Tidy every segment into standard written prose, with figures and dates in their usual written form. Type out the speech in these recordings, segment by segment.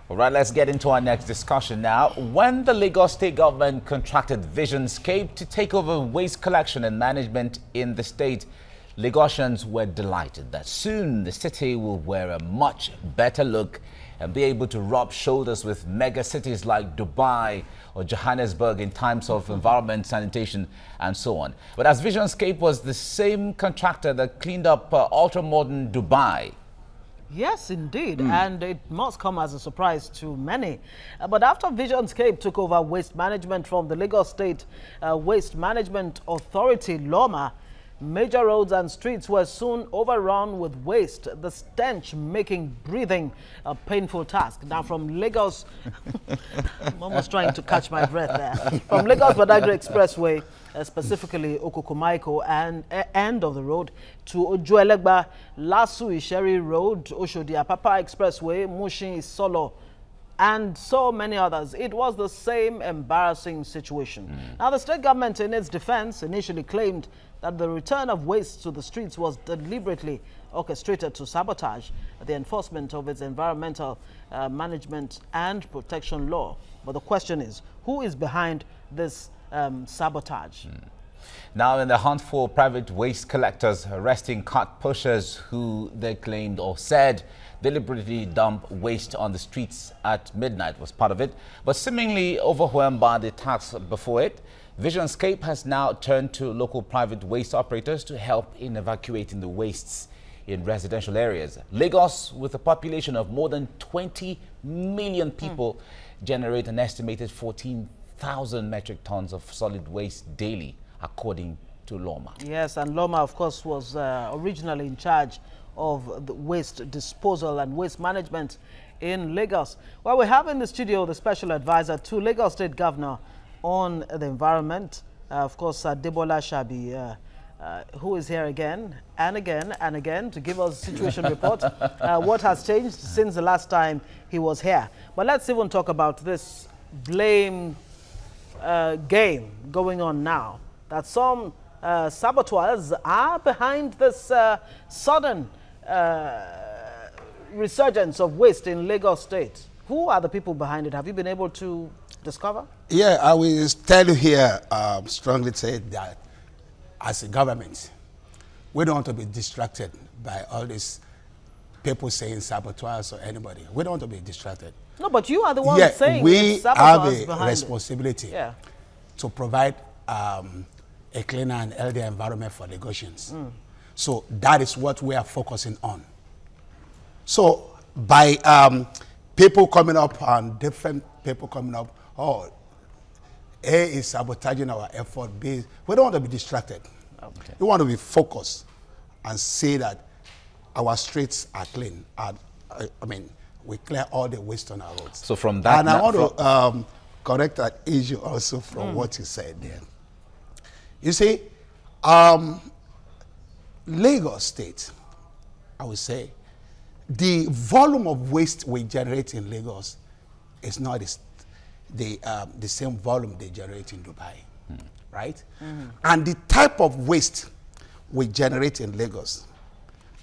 All right, let's get into our next discussion now. When the Lagos state government contracted Visionscape to take over waste collection and management in the state, Lagosians were delighted that soon the city will wear a much better look and be able to rub shoulders with mega cities like Dubai or Johannesburg in terms of environment, sanitation, and so on. But as Visionscape was the same contractor that cleaned up ultra-modern Dubai. Yes, indeed, and it must come as a surprise to many. But after Visionscape took over waste management from the Lagos State Waste Management Authority, LOMA, major roads and streets were soon overrun with waste, the stench making breathing a painful task. Now from Lagos, I'm almost trying to catch my breath there. From Lagos-Badagry Expressway, specifically Okokomaiko and end of the road, to Ojuelegba, Lasu Isheri Road, Oshodi-Apapa Expressway, Mushin Solo, and so many others. It was the same embarrassing situation. Now, the state government, in its defense, initially claimed that the return of waste to the streets was deliberately orchestrated to sabotage the enforcement of its environmental management and protection law. But the question is, who is behind this sabotage? Now, in the hunt for private waste collectors, arresting cart pushers who they claimed or said deliberately dump waste on the streets at midnight was part of it. But seemingly overwhelmed by the task before it, Visionscape has now turned to local private waste operators to help in evacuating the wastes in residential areas. Lagos, with a population of more than 20 million people, generate an estimated 14,000 metric tons of solid waste daily, according to LOMA. Yes, and LOMA, of course, was originally in charge of the waste disposal and waste management in Lagos. Well, we have in the studio the special advisor to Lagos State Governor on the environment, of course, Debola Shabi, who is here again and again and again to give us a situation report, what has changed since the last time he was here. But let's even talk about this blame game going on now, that some saboteurs are behind this sudden resurgence of waste in Lagos State. Who are the people behind it? Have you been able to discover? Yeah, I will tell you here, strongly say that as a government, we don't want to be distracted by all these people saying saboteurs or anybody. We don't want to be distracted. No, but you are the one saying we it's have saboteurs a behind responsibility to provide a cleaner and healthier environment for Lagosians. So that is what we are focusing on. So by people coming up and different people coming up, oh, A is sabotaging our effort, B, we don't want to be distracted. Okay. We want to be focused and see that our streets are clean. And, I mean, we clear all the waste on our roads. So from that... And I want to correct that issue also from what you said there. You see, Lagos State, I would say, the volume of waste we generate in Lagos is not the same volume they generate in Dubai, right? And the type of waste we generate in Lagos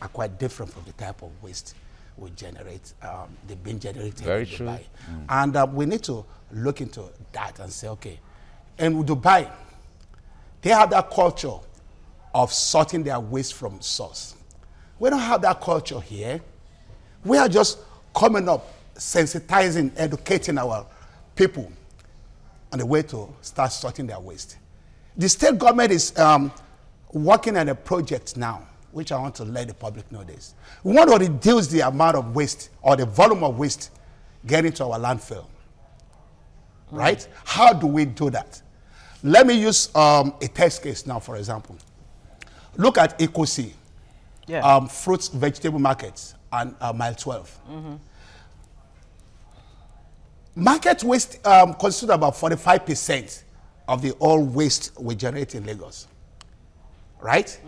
are quite different from the type of waste we generate, they've been generated in Dubai. And we need to look into that and say, okay, in Dubai, they have that culture of sorting their waste from source. We don't have that culture here. We are just coming up, sensitizing, educating our people on the way to start sorting their waste. The state government is working on a project now, which I want to let the public know this. We want to reduce the amount of waste or the volume of waste getting to our landfill, right? How do we do that? Let me use a test case now, for example. Look at EcoC, fruits, vegetable markets, and Mile 12. Market waste constitutes about 45% of the all waste we generate in Lagos, right?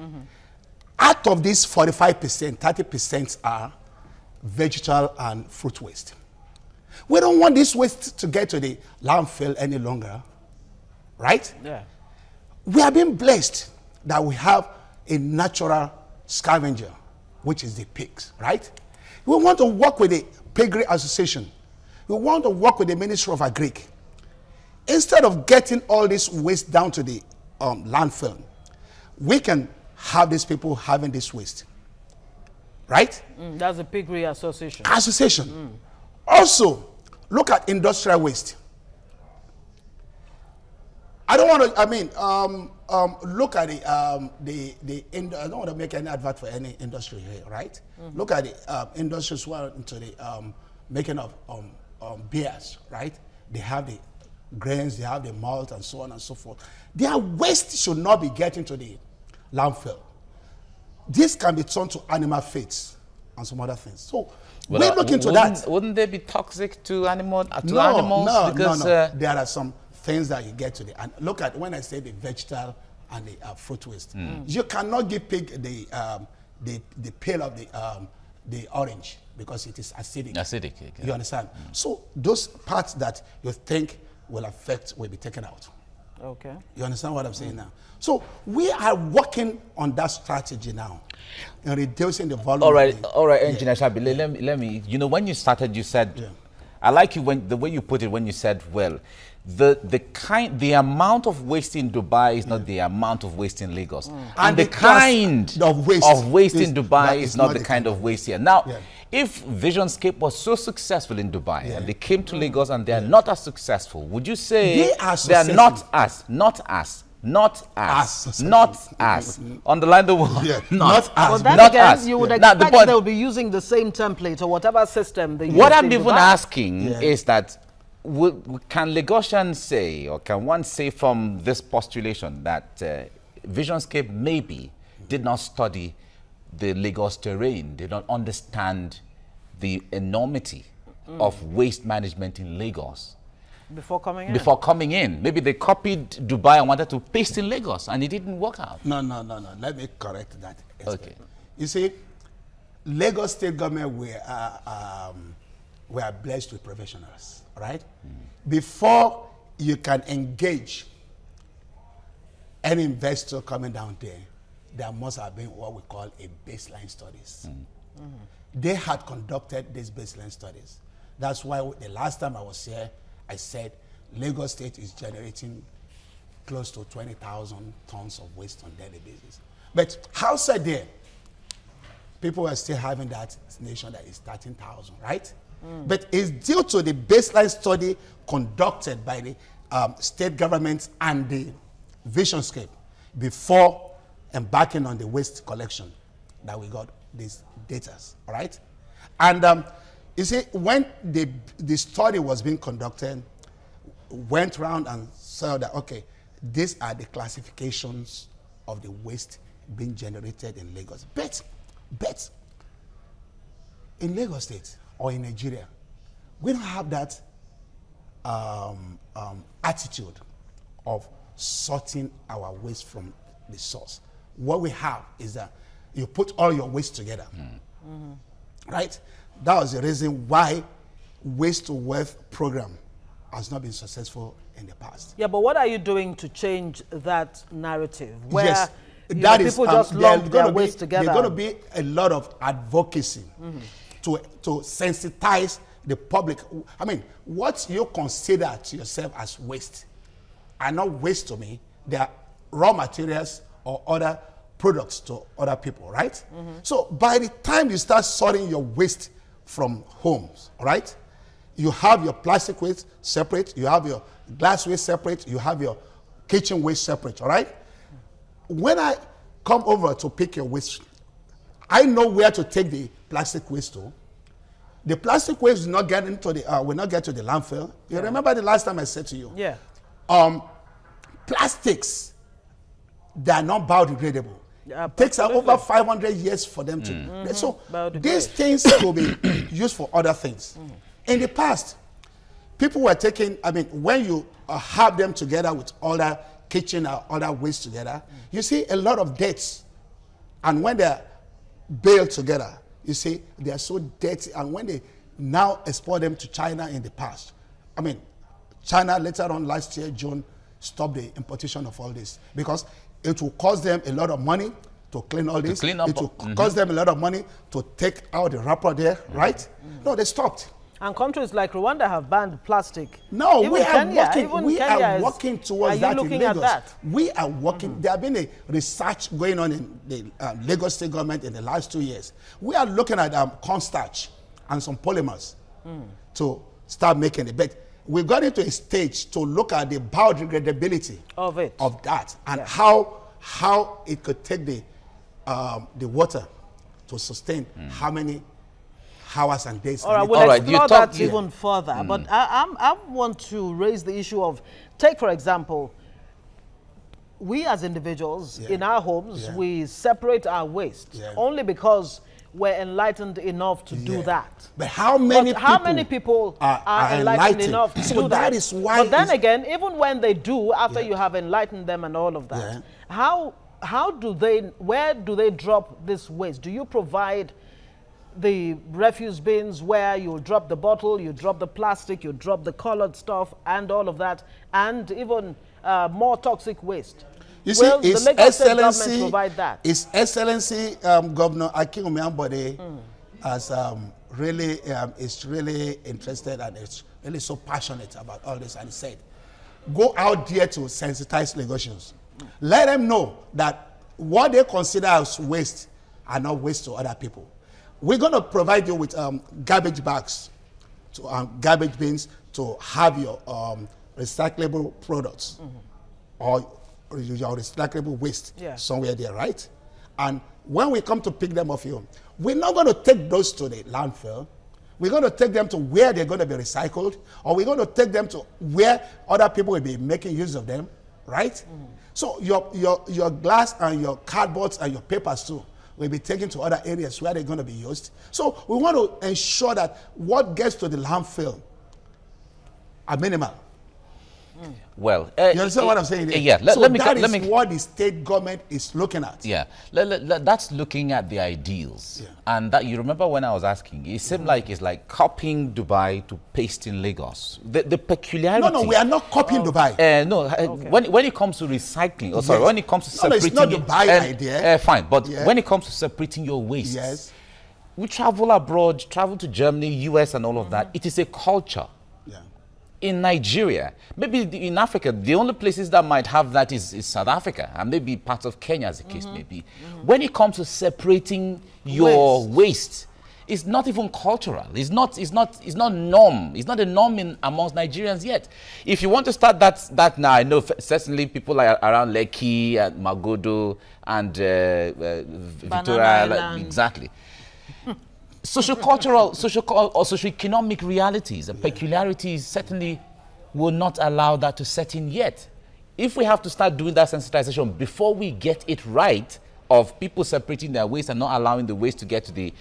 Out of this 45%, 30% are vegetable and fruit waste. We don't want this waste to get to the landfill any longer, right? Yeah. We have been blessed that we have a natural scavenger, which is the pigs, right? We want to work with the Piggery Association We want to work with the Ministry of Agric. Instead of getting all this waste down to the landfill, we can have these people having this waste. Right? That's a piggery association. Also, look at industrial waste. I don't want to, I mean, look at I don't want to make any advert for any industry here, right? Look at the industries who are into the making of beers, right? They have the grains, they have the malt, and so on and so forth. Their waste should not be getting to the landfill. This can be turned to animal feeds and some other things. So we look into that. Wouldn't they be toxic to animals? No. There are some things that you get to the, and look at when I say the vegetable and the fruit waste. You cannot give pig the peel of the orange because it is acidic. Acidic. Okay. You understand? So those parts that you think will affect will be taken out. Okay. You understand what I'm saying now? So we are working on that strategy now and reducing the volume. All right, Engineer Shabi, let me, you know, when you started, you said, I like you when the way you put it when you said, well, the amount of waste in Dubai is not the amount of waste in Lagos. And the kind of waste in Dubai is not the kind of waste here. Now, if Visionscape was so successful in Dubai and they came to Lagos and they are not as successful, would you say they are not us? Underline the word. Not us. But then not again, us. you would expect they'll be using the same template or whatever system they use. What I'm even asking is that can Lagosians say, or can one say from this postulation that Visionscape maybe did not study the Lagos terrain, did not understand the enormity of waste management in Lagos? Before coming in? Before coming in. Maybe they copied Dubai and wanted to paste in Lagos and it didn't work out. No. Let me correct that. Okay. You see, Lagos state government were blessed with professionals, right? Before you can engage any investor coming down there must have been what we call a baseline studies. They had conducted these baseline studies. That's why the last time I was here, I said Lagos State is generating close to 20,000 tons of waste on a daily basis. But outside there, people are still having that nation that is 13,000, right? But it's due to the baseline study conducted by the state government and the Visionscape before embarking on the waste collection that we got these data, all right? And you see, when the study was being conducted, went around and saw that, okay, these are the classifications of the waste being generated in Lagos. But in Lagos State or in Nigeria, we don't have that attitude of sorting our waste from the source. What we have is that you put all your waste together, right? That was the reason why waste to wealth program has not been successful in the past. Yeah, but what are you doing to change that narrative? Where yes, people just lump their waste together? There's going to be a lot of advocacy to sensitize the public. I mean, what you consider to yourself as waste are not waste to me. They are raw materials or other products to other people, right? So by the time you start sorting your waste from homes, all right, you have your plastic waste separate, you have your glass waste separate, you have your kitchen waste separate, all right? When I come over to pick your waste, I know where to take the plastic waste to. The plastic waste will not get into the will not get to the landfill. You remember the last time I said to you? Yeah. Plastics, they are not biodegradable. It takes over 500 years for them to. So these things will be used for other things. In the past, people were taking, I mean, when you have them together with other kitchen or other waste together, you see a lot of debts. And when they're baled together, you see they are so dirty. And when they now export them to China in the past, I mean, China later on last year, June, stopped the importation of all this because it will cost them a lot of money to clean all this. It will cost them a lot of money to take out the wrapper there, right? No, they stopped. And countries like Rwanda have banned plastic. No, even we are Kenya, working. We are working towards that in Lagos. At that? We are working. There have been a research going on in the Lagos State government in the last 2 years. We are looking at cornstarch and some polymers to start making it. But we got into a stage to look at the biodegradability of that and how it could take the water to sustain how many hours and days. All right, we'll explore that even further. But I want to raise the issue of, take for example, we as individuals in our homes, we separate our waste only because we're enlightened enough to do that. But how many people are enlightened enough to do that? That is why. But then again, even when they do, after you have enlightened them and all of that, how do they, where do they drop this waste? Do you provide the refuse bins where you drop the bottle, you drop the plastic, you drop the colored stuff and all of that, and even more toxic waste? You see, the Lagos State government provide that? His Excellency Governor Akin Omiambode has really is really interested and is really so passionate about all this, and he said, go out there to sensitize Lagosians. Let them know that what they consider as waste are not waste to other people. We're going to provide you with garbage bags, garbage bins to have your recyclable products or your recyclable waste somewhere there, right? And when we come to pick them off you, we're not going to take those to the landfill. We're going to take them to where they're going to be recycled, or we're going to take them to where other people will be making use of them, right? So your glass and your cardboards and your papers too will be taken to other areas where they're going to be used. So we want to ensure that what gets to the landfill are minimal. Well, you understand what I'm saying there? Yeah. That is what the state government is looking at. Yeah, that's looking at the ideals. And that, you remember when I was asking, it seemed like it's like copying Dubai to pasting Lagos. The peculiarity. No, we are not copying Dubai. When it comes to recycling, when it comes to separating, it's not Dubai idea. Fine, but when it comes to separating your waste, we travel abroad, travel to Germany, US, and all of that. It is a culture. In Nigeria, maybe in Africa, the only places that might have that is South Africa, and maybe parts of Kenya, as the case may be. When it comes to separating your waste, it's not even cultural. It's not norm. It's not a norm amongst Nigerians yet. If you want to start that now, I know certainly people like around Lekki and Magodo and Victoria, exactly. Socio-cultural, or socio-economic realities and peculiarities certainly will not allow that to set in yet. If we have to start doing that sensitization before we get it right, of people separating their waste and not allowing the waste to get to the,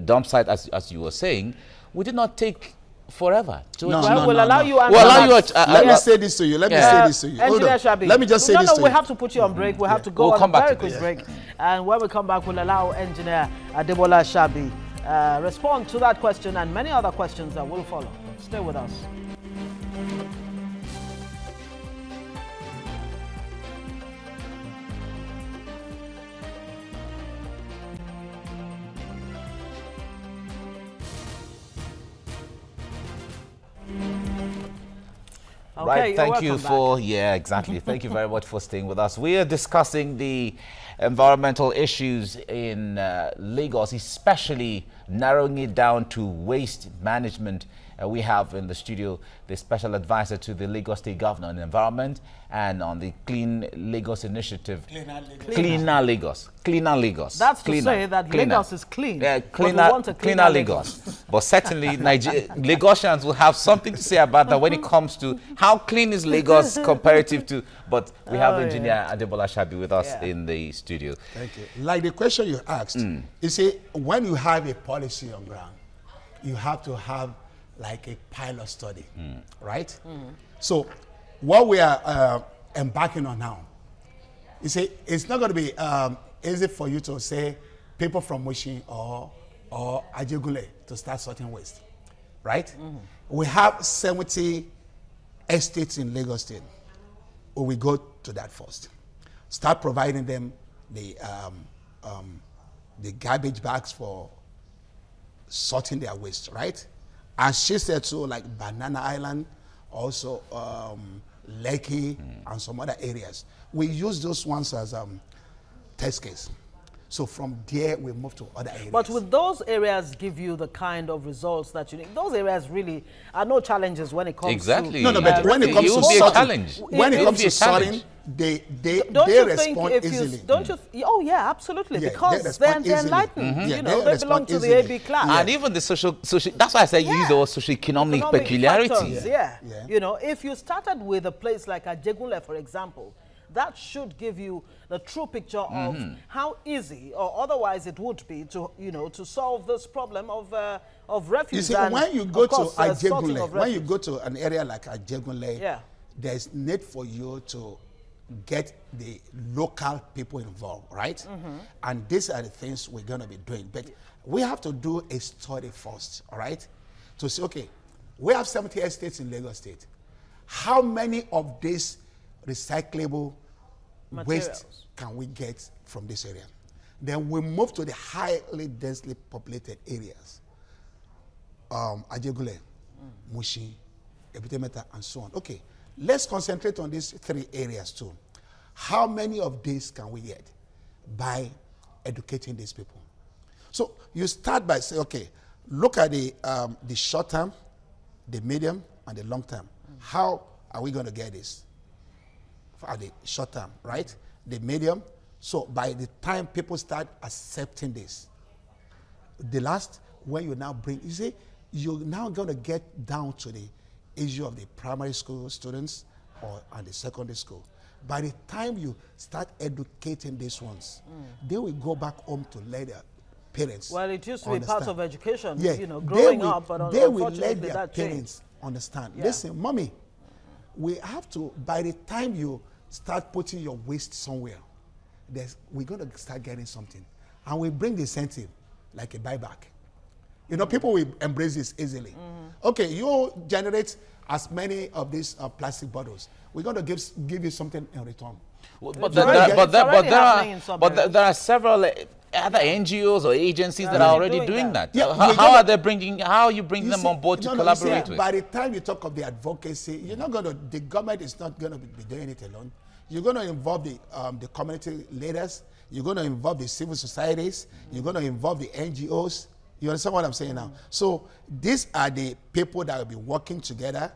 dump site, as you were saying, we did not take forever. We'll allow you. Let me say this to you. Let me say this to you. Engineer Shabi, let me just say this to you. We have to put you on break. We have to go on a very quick break. And when we come back, we'll allow Engineer Adebola Shabi respond to that question and many other questions that will follow. Stay with us. Right, thank you for, exactly. Thank you very much for staying with us. We are discussing the environmental issues in Lagos, especially narrowing it down to waste management. We have in the studio the special advisor to the Lagos State Governor on Environment and on the Clean Lagos Initiative. Cleaner Lagos. Cleaner Lagos. That's to say that Lagos is clean. Yeah, cleaner Lagos. But certainly Lagosians will have something to say about that when it comes to how clean is Lagos comparative to. But we have Engineer Adebola Shabi with us in the studio. Thank you. Like the question you asked, you see, when you have a policy on ground, you have to have like a pilot study, right? So what we are embarking on now, you see, it's not going to be easy for you to say people from Mushin or Ajegule to start sorting waste, right? We have 70 estates in Lagos State. We will go to that first. Start providing them the garbage bags for sorting their waste, right? And she said so, like Banana Island, also Lekki, and some other areas. We use those ones as test case. So from there, we move to other areas. But will those areas give you the kind of results that you need? Those areas really are no challenges when it comes to... No, but when it comes to sorting, when it comes to sorting, they respond easily. Don't you? Oh yeah, absolutely. Yeah, because they're enlightened. You know, they belong to the AB class. Yeah. And even the social. That's why I say use those socio-economic peculiarities. You know, if you started with a place like Ajegunle, for example, that should give you the true picture of how easy or otherwise it would be to, you know, to solve this problem of refuse. You see, and when you go to Ajegunle, when you go to an area like Ajegunle, there's need for you to get the local people involved, right? And these are the things we're going to be doing. But we have to do a study first, all right? To say, okay, we have 70 estates in Lagos State. How many of these recyclable waste can we get from this area? Then we move to the highly densely populated areas. Ajegunle, Mushin, Ebutemeta, and so on. Okay, let's concentrate on these 3 areas too. How many of these can we get by educating these people? So you start by saying, okay, look at the short term, the medium, and the long term. How are we going to get this? For the short term, right? The medium. So by the time people start accepting this, the last, when you now bring, you see, you're now going to get down to the issue of the primary school students and the secondary school. By the time you start educating these ones, they will go back home to let their parents. Well, it used to be part of education, yeah, you know, growing up, but they will let their parents understand. Yeah. Listen, mommy, we have to, by the time you start putting your waste somewhere, we're going to start getting something. And we bring the incentive, like a buyback. You know, people will embrace this easily. Okay, you generate as many of these plastic bottles. We're going to give you something in return. Well, but there are several other NGOs or agencies that are already doing that. Yeah, how are you bringing them on board to collaborate with? By the time you talk of the advocacy, you're not going to, the government is not going to be doing it alone. You're going to involve the community leaders. You're going to involve the civil societies. You're going to involve the NGOs. You understand what I'm saying now? So these are the people that will be working together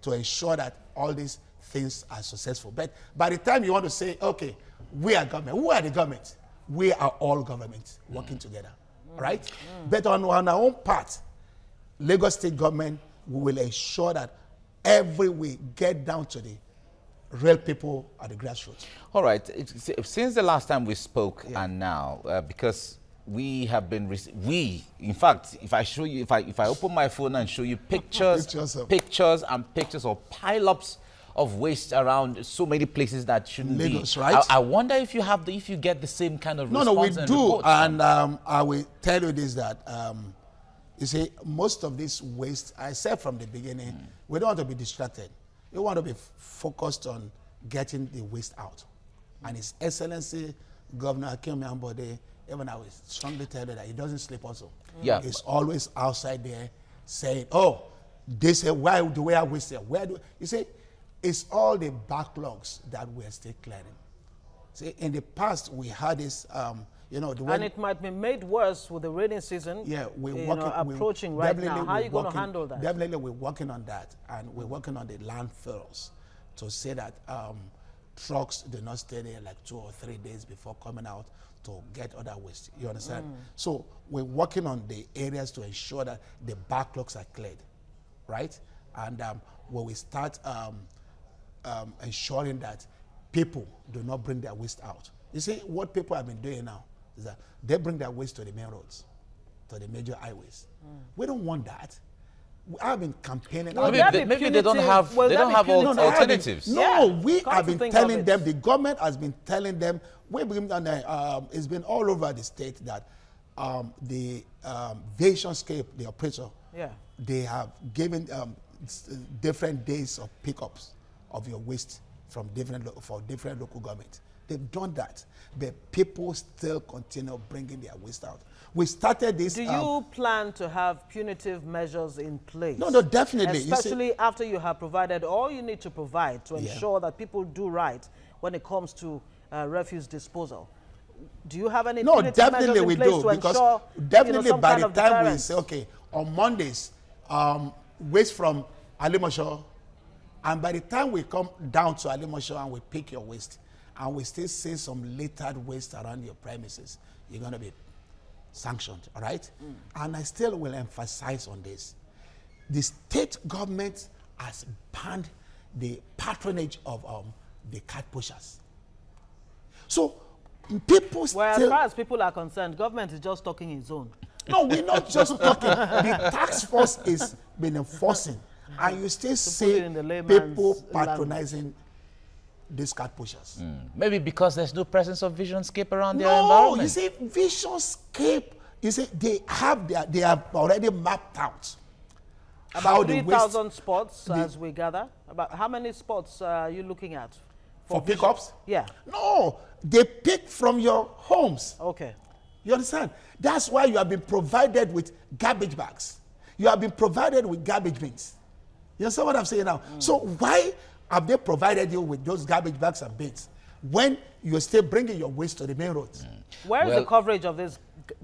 to ensure that all these things are successful. But by the time you want to say, okay, we are government, who are the government? We are all governments working together, right? But on our own part, Lagos State government, we will ensure that every week get down to the real people at the grassroots. All right. Since the last time we spoke and now, because we have been, in fact, if I show you, if I open my phone and show you pictures and pictures of pile-ups of waste around so many places that shouldn't Lagos, be. Right? I wonder if you get the same kind of response. No, we do, and I will tell you this, that you see, most of this waste, I said from the beginning, we don't want to be distracted. We want to be focused on getting the waste out. And His Excellency Governor Akim Ambode, even I will strongly tell you that he doesn't sleep also. Yeah. He's always outside there saying, oh, they say, why do we have waste here? Where do you see? It's all the backlogs that we're still clearing. See, in the past, we had this, you know, and it might be made worse with the rainy season. Yeah, approaching right now. How are you going to handle that? Definitely, we're working on that, and we're working on the landfills to say that trucks do not stay there like 2 or 3 days before coming out to get other waste. You understand? So we're working on the areas to ensure that the backlogs are cleared, right? And when we start ensuring that people do not bring their waste out. You see, what people have been doing now is that they bring their waste to the main roads, to the major highways. We don't want that. I've been campaigning. Well, maybe they don't have alternatives. No, we have been telling them, the government has been telling them, it's been all over the state that the Visionscape, the operator, they have given different days of pickups of your waste from different local government. They've done that. But people still continue bringing their waste out. We started this. Do you plan to have punitive measures in place? No, definitely. Especially after you have provided all you need to provide to ensure that people do right when it comes to refuse disposal. Do you have any punitive measures in place to ensure, definitely some by kind the of time we deterrence? say, okay, on Mondays, waste from Alimosho, and by the time we come down to Alimosho and we pick your waste, and we still see some littered waste around your premises, you're going to be sanctioned, all right? And I still will emphasize on this. The state government has banned the patronage of the cat pushers. So people still... Well, as far as people are concerned, government is just talking its own. No, we're not just talking. The task force is been enforcing, and you still see people patronizing these cat pushers. Maybe because there's no presence of Visionscape around their environment. No, you see, Visionscape, you see, they have already mapped out about 3,000 spots as we gather. About how many spots are you looking at? For pickups? Yeah. No, they pick from your homes. Okay. You understand? That's why you have been provided with garbage bags. You have been provided with garbage bins. You understand what I'm saying now? So why have they provided you with those garbage bags and bins when you're still bringing your waste to the main roads? Where is the coverage of this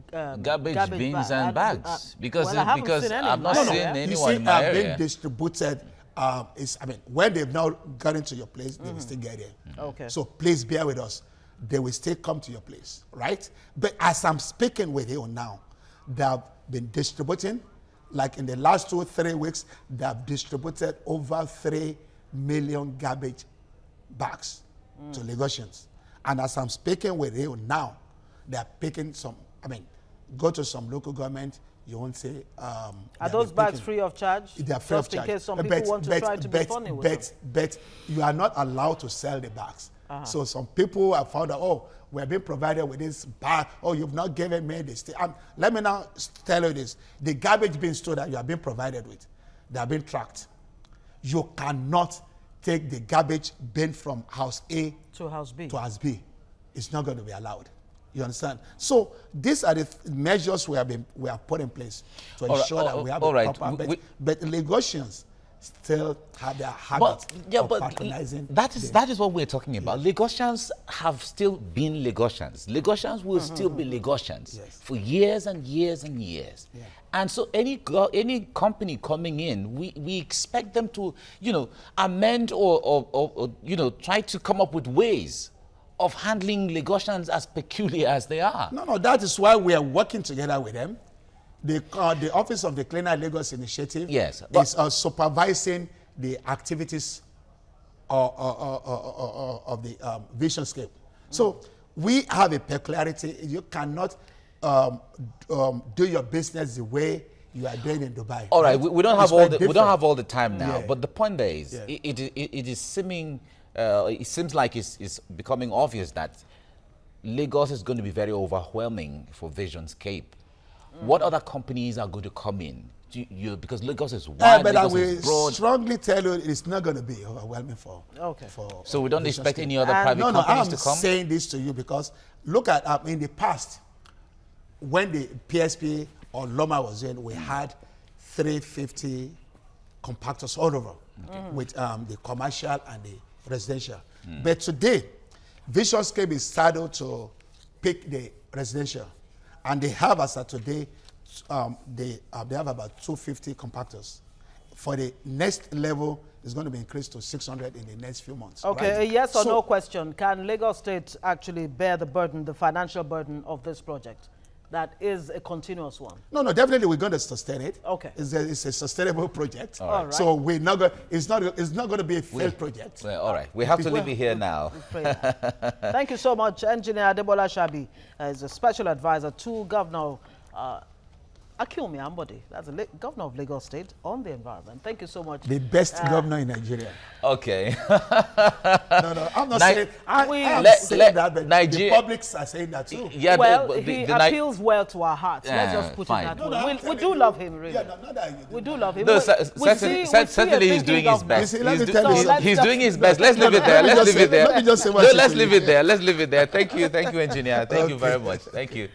garbage bins and bags? Because I've not seen anyone in you my see, area. being distributed. When they've now gotten to your place, they will still get there. Okay. So please bear with us. They will still come to your place, right? But as I'm speaking with you now, they have been distributing, like in the last 2 or 3 weeks, they have distributed over 3 million garbage bags to Lagosians. And as I'm speaking with you now, they are picking some, go to some local government, you won't say... are those bags free of charge? They are free of charge. Just in case some people want to try to be funny with them. But you are not allowed to sell the bags. So some people have found out, oh, we're being provided with this bag. Oh, you've not given me this. Let me now tell you this. The garbage bins too that you have been provided with, they have been tracked. You cannot take the garbage bin from house A to house B. It's not going to be allowed. You understand? So these are the measures we have put in place to ensure that we have a proper... But Lagosians still have their habit of patronizing. That is what we're talking about. Lagosians have still been Lagosians. Lagosians will still be Lagosians for years and years and years. Yeah. And so any company coming in, we expect them to, amend or try to come up with ways of handling Lagosians as peculiar as they are. No, that is why we are working together with them. The Office of the Cleaner Lagos Initiative is supervising the activities of the Visionscape. So we have a peculiarity. You cannot do your business the way you are doing in Dubai. All right, we don't have all the time now. But the point there is, it is seeming. It seems like it's becoming obvious that Lagos is going to be very overwhelming for Visionscape. What other companies are going to come in? Because Lagos is wide, but Lagos I will is broad. strongly tell you it's not going to be overwhelming for... So we don't expect any other private companies to come? I'm saying this to you because look at, in the past, when the PSP or Loma was in, we had 350 compactors all over with the commercial and the residential. But today, Visionscape is started to pick the residential. And they have, as of today, they have about 250 compactors. For the next level, it's going to be increased to 600 in the next few months. Okay, right? a yes or no question. Can Lagos State actually bear the burden, the financial burden of this project? That is a continuous one. No, definitely we're going to sustain it. Okay. It's a sustainable project. All right. So we're not going, it's not going to be a failed project. Well, all right. We have to leave it here now. Thank you so much. Engineer Adebola Shabi is a special advisor to Governor Akinwumi Ambode, that's the governor of Lagos State, on the environment. Thank you so much. The best governor in Nigeria. Okay. No, I'm not saying. I am saying that, but the publics are saying that too. Yeah, well, he appeals well to our hearts. Let's just put it that way. We do love him, really. Yeah, we do love him. No, certainly he's doing his best. He's doing his best. Let's leave it there. Let's leave it there. Let me just say let's leave it there. Let's leave it there. Thank you, engineer. Thank you very much. Thank you.